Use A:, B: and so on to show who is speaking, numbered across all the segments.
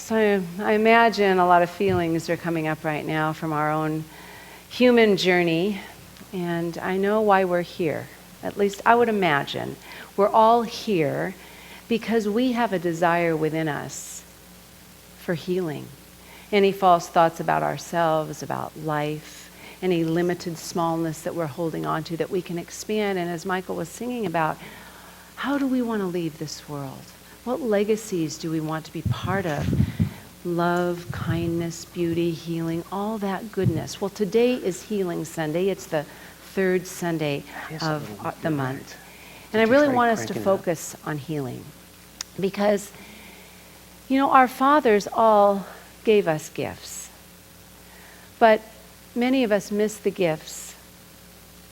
A: So I imagine a lot of feelings are coming up right now from our own human journey, and I know why we're here. At least I would imagine. We're all here because we have a desire within us for healing. Any false thoughts about ourselves, about life, any limited smallness that we're holding on to that we can expand. And as Michael was singing about, how do we want to leave this world? What legacies do we want to be part of? Love, kindness, beauty, healing, all that goodness. Well, today is Healing Sunday. It's the third Sunday of the month. And I really want us to focus on healing because, you know, our fathers all gave us gifts. But many of us miss the gifts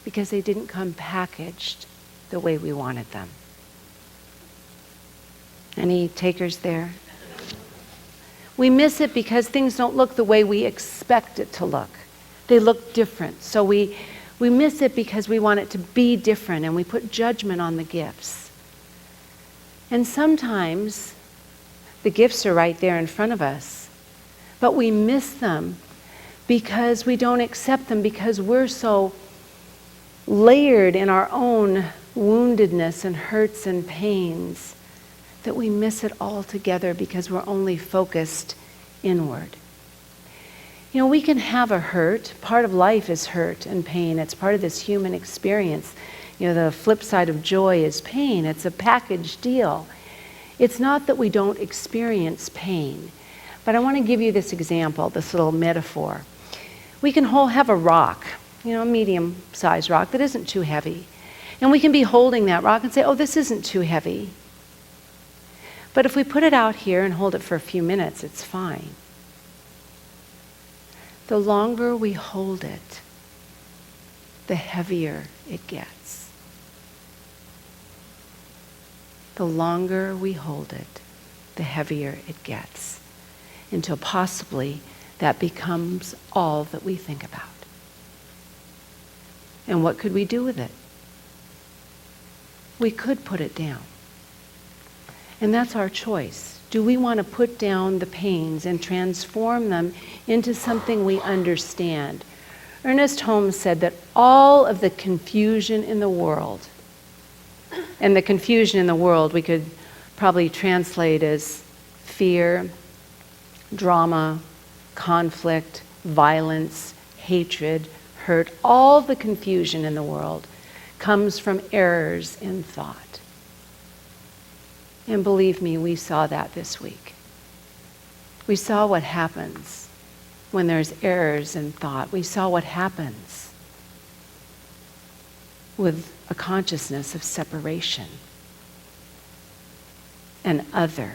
A: because they didn't come packaged the way we wanted them. Any takers there? We miss it because things don't look the way we expect it to look. They look different. So we miss it because we want it to be different, and we put judgment on the gifts. And sometimes the gifts are right there in front of us, but we miss them because we don't accept them because we're so layered in our own woundedness and hurts and pains that we miss it all together because we're only focused inward. You know, we can have a hurt. Part of life is hurt and pain. It's part of this human experience. You know, the flip side of joy is pain. It's a package deal. It's not that we don't experience pain. But I want to give you this example, this little metaphor. We can have a rock, you know, a medium-sized rock that isn't too heavy. And we can be holding that rock and say, oh, this isn't too heavy. But if we put it out here and hold it for a few minutes, it's fine. The longer we hold it, the heavier it gets. The longer we hold it, the heavier it gets, until possibly that becomes all that we think about. And what could we do with it? We could put it down. And that's our choice. Do we want to put down the pains and transform them into something we understand? Ernest Holmes said that all of the confusion in the world, and the confusion in the world we could probably translate as fear, drama, conflict, violence, hatred, hurt, all the confusion in the world comes from errors in thought. And believe me, we saw that this week. We saw what happens when there's errors in thought. We saw what happens with a consciousness of separation and other.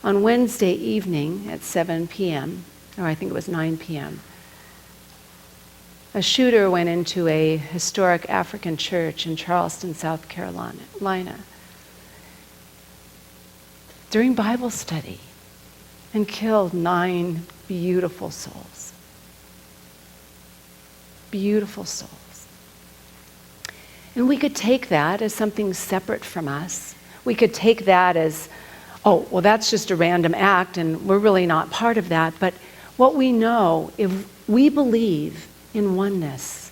A: On Wednesday evening at 7 p.m., or I think it was 9 p.m., a shooter went into a historic African church in Charleston, South Carolina, during Bible study, and killed 9 beautiful souls. Beautiful souls. And we could take that as something separate from us. We could take that as, oh, well, that's just a random act and we're really not part of that. But what we know, if we believe in oneness,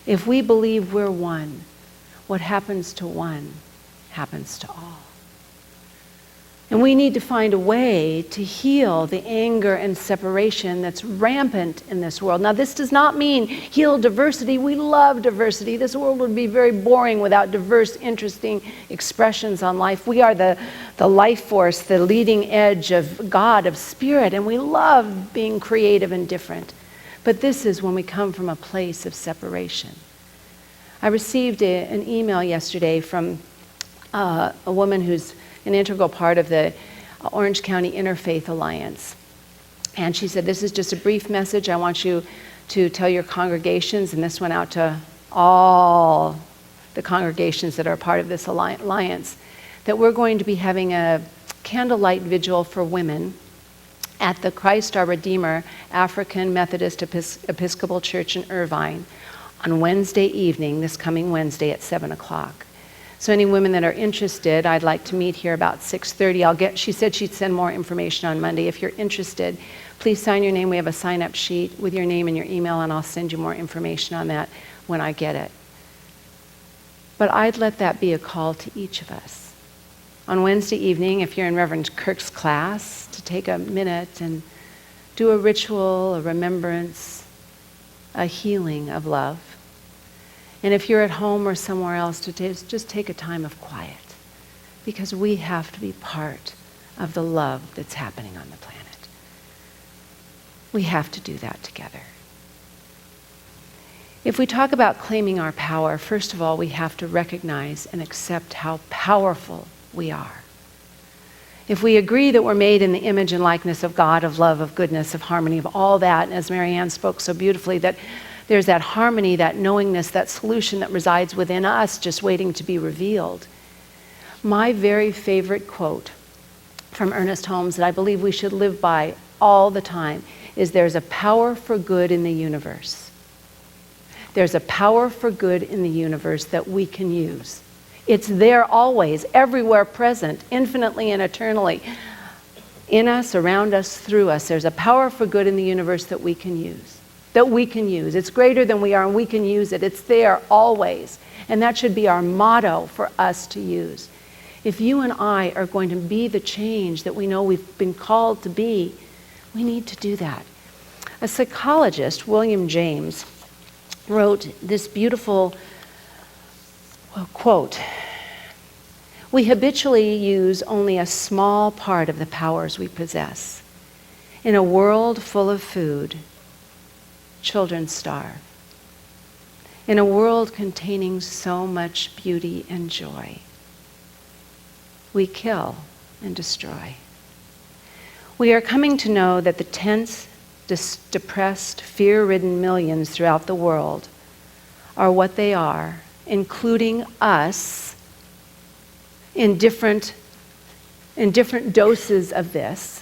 A: if we believe we're one, what happens to one happens to all. And we need to find a way to heal the anger and separation that's rampant in this world. Now, this does not mean heal diversity. We love diversity. This world would be very boring without diverse, interesting expressions on life. We are the life force, the leading edge of God, of spirit, and we love being creative and different. But this is when we come from a place of separation. I received an email yesterday from a woman who's an integral part of the Orange County Interfaith Alliance. And she said, this is just a brief message. I want you to tell your congregations, and this went out to all the congregations that are part of this alliance, that we're going to be having a candlelight vigil for women at the Christ Our Redeemer African Methodist Episcopal Church in Irvine on Wednesday evening, this coming Wednesday at 7 o'clock. So any women that are interested, I'd like to meet here about 6:30. She said she'd send more information on Monday. If you're interested, please sign your name. We have a sign-up sheet with your name and your email, and I'll send you more information on that when I get it. But I'd let that be a call to each of us. On Wednesday evening, if you're in Reverend Kirk's class, to take a minute and do a ritual, a remembrance, a healing of love. And if you're at home or somewhere else, to just take a time of quiet, because we have to be part of the love that's happening on the planet. We have to do that together. If we talk about claiming our power, first of all, we have to recognize and accept how powerful we are. If we agree that we're made in the image and likeness of God, of love, of goodness, of harmony, of all that, and as Marianne spoke so beautifully, that there's that harmony, that knowingness, that solution that resides within us just waiting to be revealed. My very favorite quote from Ernest Holmes that I believe we should live by all the time is, there's a power for good in the universe. There's a power for good in the universe that we can use. It's there always, everywhere present, infinitely and eternally. In us, around us, through us. There's a power for good in the universe that we can use. It's greater than we are, and we can use it. It's there always. And that should be our motto for us to use. If you and I are going to be the change that we know we've been called to be, we need to do that. A psychologist, William James, wrote this beautiful quote: "We habitually use only a small part of the powers we possess. In a world full of food, children starve. In a world containing so much beauty and joy, we kill and destroy. We are coming to know that the tense, depressed, fear-ridden millions throughout the world are what they are, including us, in different doses of this."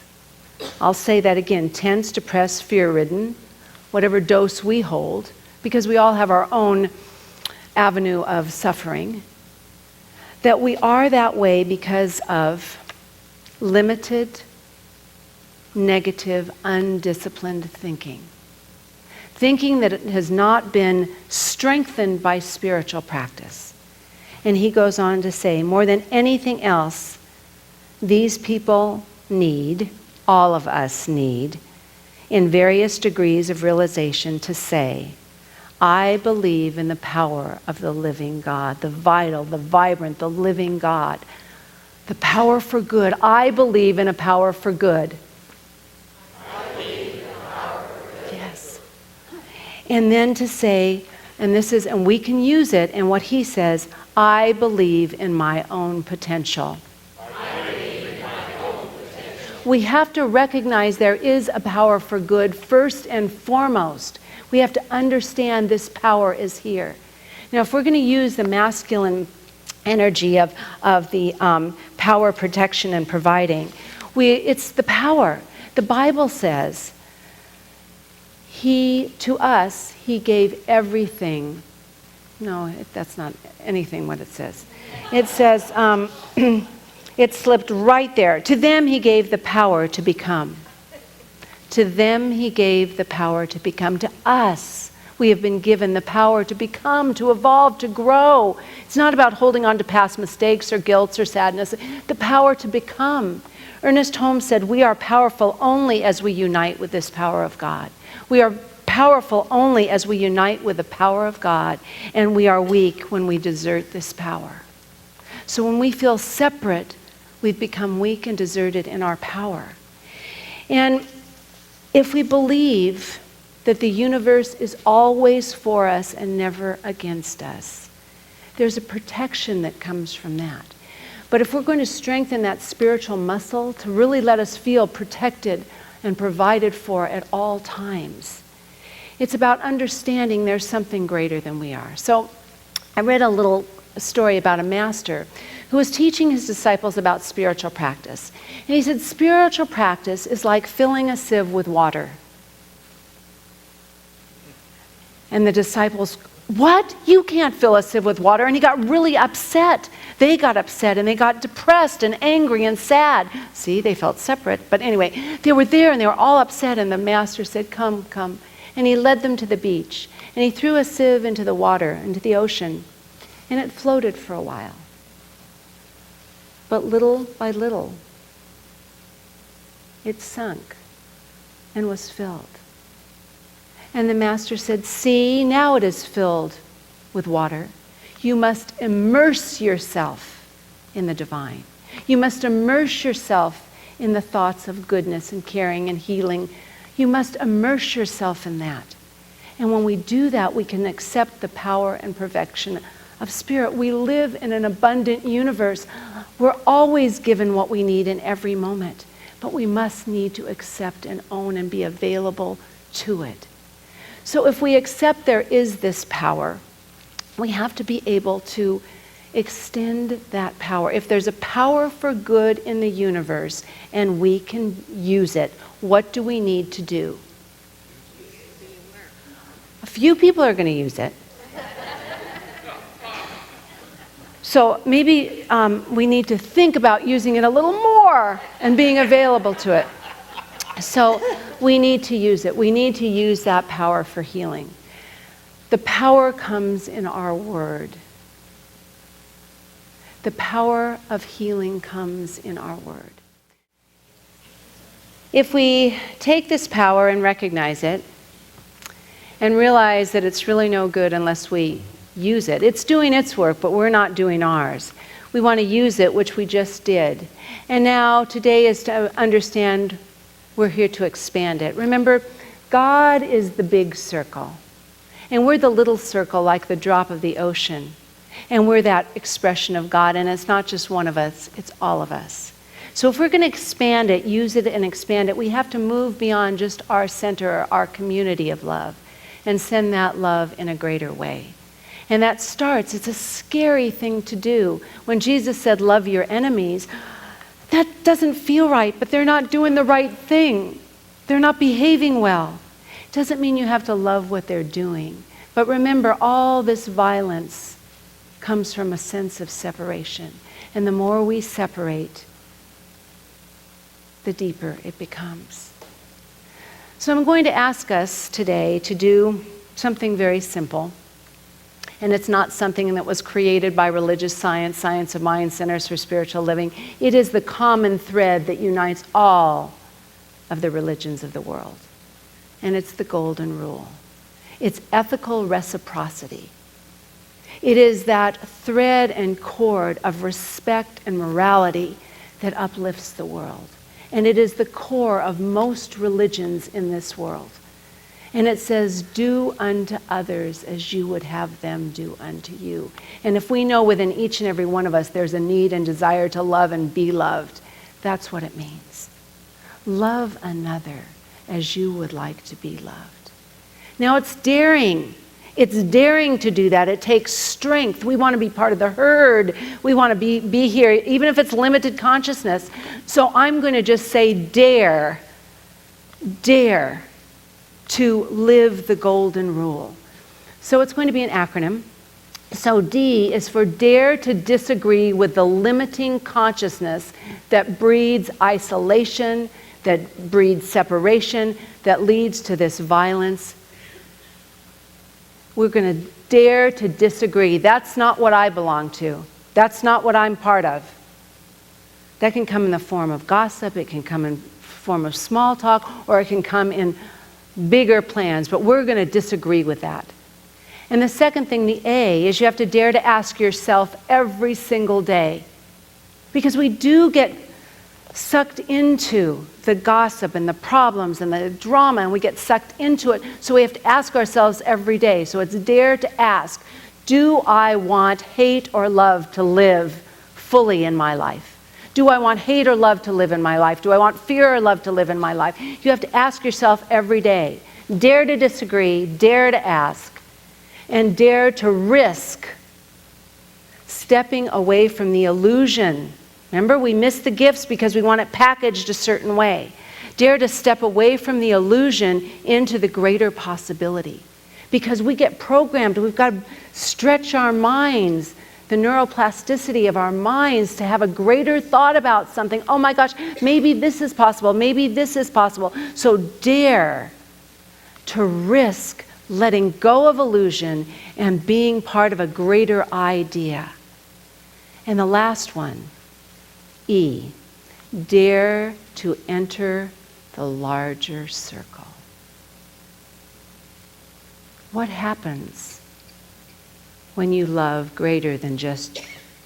A: I'll say that again: tense, depressed, fear-ridden, whatever dose we hold, because we all have our own avenue of suffering. That we are that way because of limited, negative, undisciplined thinking. Thinking that it has not been strengthened by spiritual practice. And he goes on to say, more than anything else, these people need, all of us need, in various degrees of realization, to say, I believe in the power of the living God, the vital, the vibrant, the living God, the power for good. I believe in a power for good.
B: I believe in a power for good.
A: Yes. And then to say, and we can use it, and what he says, I believe in my own potential. We have to recognize there is a power for good first and foremost. We have to understand this power is here. Now, if we're going to use the masculine energy of the power, protection, and providing, it's the power. The Bible says, to us, he gave everything. No, that's not anything what it says. It says, it slipped right there. To them he gave the power to become. To them he gave the power to become. To us, we have been given the power to become, to evolve, to grow. It's not about holding on to past mistakes or guilt or sadness. The power to become. Ernest Holmes said, we are powerful only as we unite with this power of God. We are powerful only as we unite with the power of God, and we are weak when we desert this power. So when we feel separate, we've become weak and deserted in our power. And if we believe that the universe is always for us and never against us, there's a protection that comes from that. But if we're going to strengthen that spiritual muscle to really let us feel protected and provided for at all times, it's about understanding there's something greater than we are. So I read a little story about a master who was teaching his disciples about spiritual practice. And he said, spiritual practice is like filling a sieve with water. And the disciples what? You can't fill a sieve with water. And he got really upset. They got upset and they got depressed and angry and sad. See, they felt separate. But anyway, they were there and they were all upset. And the master said, come, come. And he led them to the beach. And he threw a sieve into the water, into the ocean. And it floated for a while. But little by little, it sunk and was filled. And the master said, see, now it is filled with water. You must immerse yourself in the divine. You must immerse yourself in the thoughts of goodness and caring and healing. You must immerse yourself in that. And when we do that, we can accept the power and perfection of spirit. We live in an abundant universe. We're always given what we need in every moment, but we must need to accept and own and be available to it. So if we accept there is this power, we have to be able to extend that power. If there's a power for good in the universe and we can use it, what do we need to do? A few people are going to use it. So maybe we need to think about using it a little more and being available to it. So we need to use it. We need to use that power for healing. The power comes in our word. The power of healing comes in our word. If we take this power and recognize it and realize that it's really no good unless we use it. It's doing its work, but we're not doing ours. We want to use it, which we just did. And now today is to understand we're here to expand it. Remember, God is the big circle. And we're the little circle like the drop of the ocean. And we're that expression of God. And it's not just one of us, it's all of us. So if we're going to expand it, use it and expand it, we have to move beyond just our center or our community of love and send that love in a greater way. And that starts, it's a scary thing to do. When Jesus said, love your enemies, that doesn't feel right, but they're not doing the right thing. They're not behaving well. It doesn't mean you have to love what they're doing. But remember, all this violence comes from a sense of separation. And the more we separate, the deeper it becomes. So I'm going to ask us today to do something very simple. And it's not something that was created by religious science, Science of Mind, Centers for Spiritual Living. It is the common thread that unites all of the religions of the world. And it's the golden rule. It's ethical reciprocity. It is that thread and cord of respect and morality that uplifts the world. And it is the core of most religions in this world. And it says, do unto others as you would have them do unto you. And if we know within each and every one of us there's a need and desire to love and be loved, that's what it means. Love another as you would like to be loved. Now it's daring. It's daring to do that. It takes strength. We want to be part of the herd. We want to be here, even if it's limited consciousness. So I'm going to just say dare to live the golden rule. So it's going to be an acronym. So D is for dare to disagree with the limiting consciousness that breeds isolation, that breeds separation, that leads to this violence. We're going to dare to disagree. That's not what I belong to. That's not what I'm part of. That can come in the form of gossip, it can come in the form of small talk, or it can come in bigger plans, but we're going to disagree with that. And the second thing, the A, is you have to dare to ask yourself every single day, because we do get sucked into the gossip and the problems and the drama, and we get sucked into it, so we have to ask ourselves every day. So it's dare to ask, do I want hate or love to live fully in my life? Do I want hate or love to live in my life? Do I want fear or love to live in my life? You have to ask yourself every day. Dare to disagree, dare to ask, and dare to risk stepping away from the illusion. Remember, we miss the gifts because we want it packaged a certain way. Dare to step away from the illusion into the greater possibility. because we get programmed. We've got to stretch our minds, the neuroplasticity of our minds, to have a greater thought about something. Oh my gosh, maybe this is possible. Maybe this is possible. So dare to risk letting go of illusion and being part of a greater idea. And the last one, E, dare to enter the larger circle. What happens when you love greater than just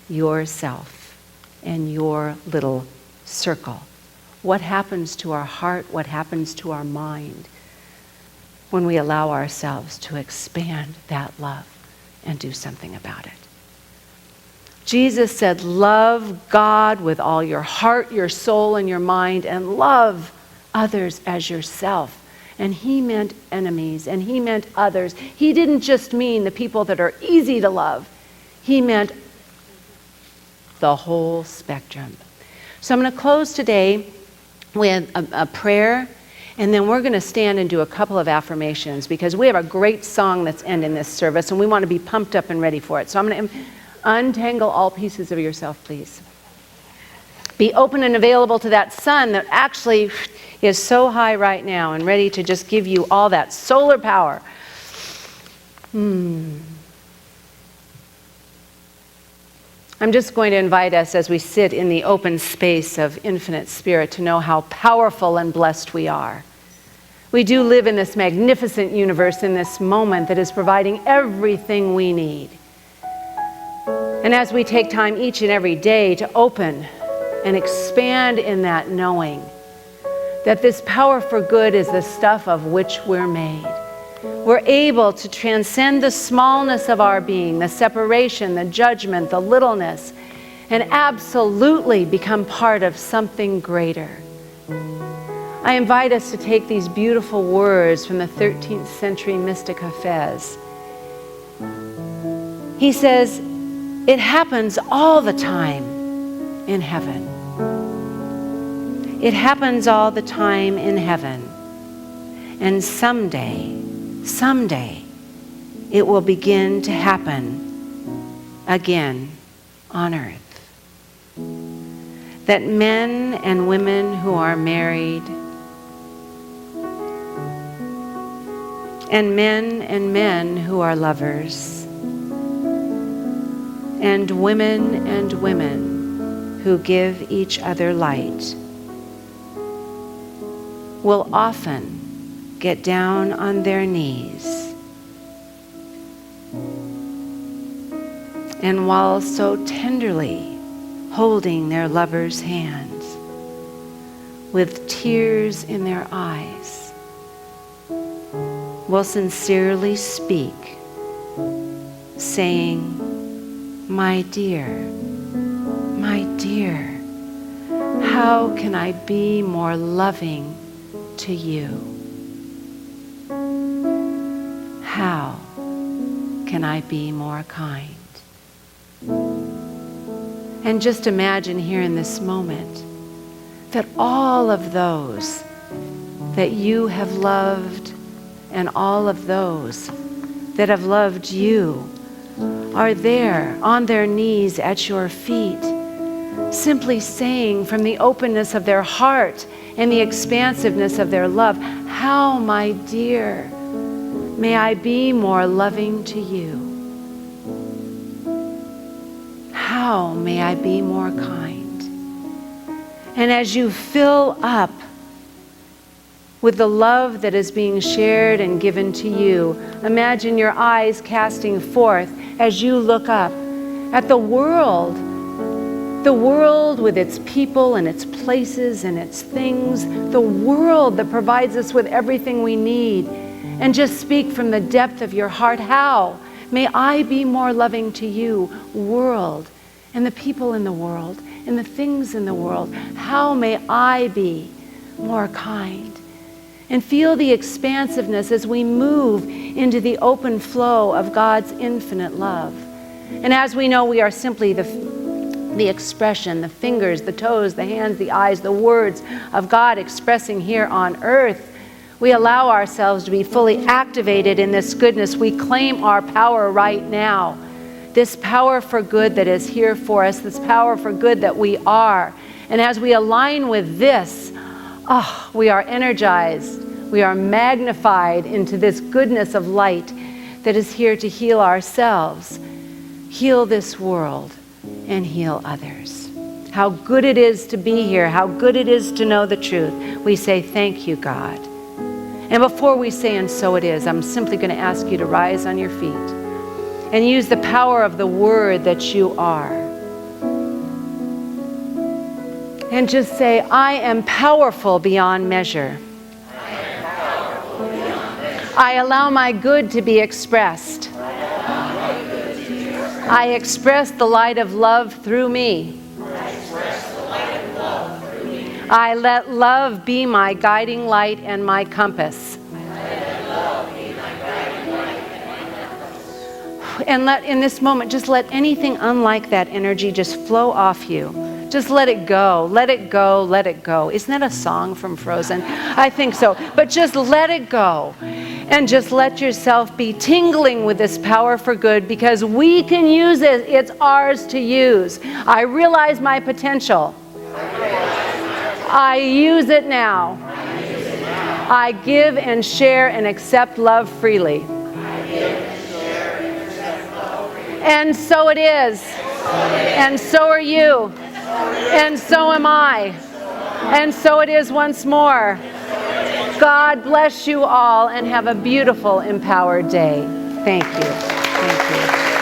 A: yourself and your little circle? What happens to our heart? What happens to our mind when we allow ourselves to expand that love and do something about it? Jesus said, love God with all your heart, your soul, and your mind, and love others as yourself. And he meant enemies, and he meant others. He didn't just mean the people that are easy to love. He meant the whole spectrum. So I'm going to close today with a prayer, and then we're going to stand and do a couple of affirmations, because we have a great song that's ending this service, and we want to be pumped up and ready for it. So I'm going to untangle all pieces of yourself, please. Be open and available to that sun that actually is so high right now and ready to just give you all that solar power. I'm just going to invite us, as we sit in the open space of infinite spirit, to know how powerful and blessed we are. We do live in this magnificent universe, in this moment that is providing everything we need. And as we take time each and every day to open and expand in that knowing that this power for good is the stuff of which we're made, we're able to transcend the smallness of our being, the separation, the judgment, the littleness, and absolutely become part of something greater. I invite us to take these beautiful words from the 13th century mystic Hafez. He says, it happens all the time in heaven. It happens all the time in heaven. And someday, it will begin to happen again on earth. That men and women who are married, and men who are lovers, and women who give each other light, will often get down on their knees, and while so tenderly holding their lover's hands, with tears in their eyes, will sincerely speak, saying, my dear, how can I be more loving to you? How can I be more kind? And just imagine here in this moment that all of those that you have loved and all of those that have loved you are there on their knees at your feet, simply saying from the openness of their heart and the expansiveness of their love, how, my dear, may I be more loving to you? How may I be more kind? And as you fill up with the love that is being shared and given to you, imagine your eyes casting forth as you look up at the world with its people and its places and its things, the world that provides us with everything we need, and just speak from the depth of your heart, how may I be more loving to you, world, and the people in the world, and the things in the world? How may I be more kind? And feel the expansiveness as we move into the open flow of God's infinite love. And as we know, we are simply the expression, the fingers, the toes, the hands, the eyes, the words of God expressing here on earth We allow ourselves to be fully activated in this goodness. We claim our power right now. This power for good that is here for us, this power for good that we are. And as we align with this, we are energized. We are magnified into this goodness of light that is here to heal ourselves, heal this world, and heal others. How good it is to be here. How good it is to know the truth. We say, thank you, God. And before we say, and so it is, I'm simply going to ask you to rise on your feet and use the power of the word that you are. And just say, I am powerful beyond measure. I allow my good to be expressed. I express the light of love through me. I let love be my guiding light and my compass. And in this moment, just let anything unlike that energy just flow off you. Just let it go, let it go, let it go. Isn't that a song from Frozen? I think so. But just let it go. And just let yourself be tingling with this power for good, because we can use it. It's ours to use. I realize my potential. I use it now. I give and share and accept love freely. And so it is. And so are you. And so am I. And so it is once more. God bless you all and have a beautiful, empowered day. Thank you. Thank you.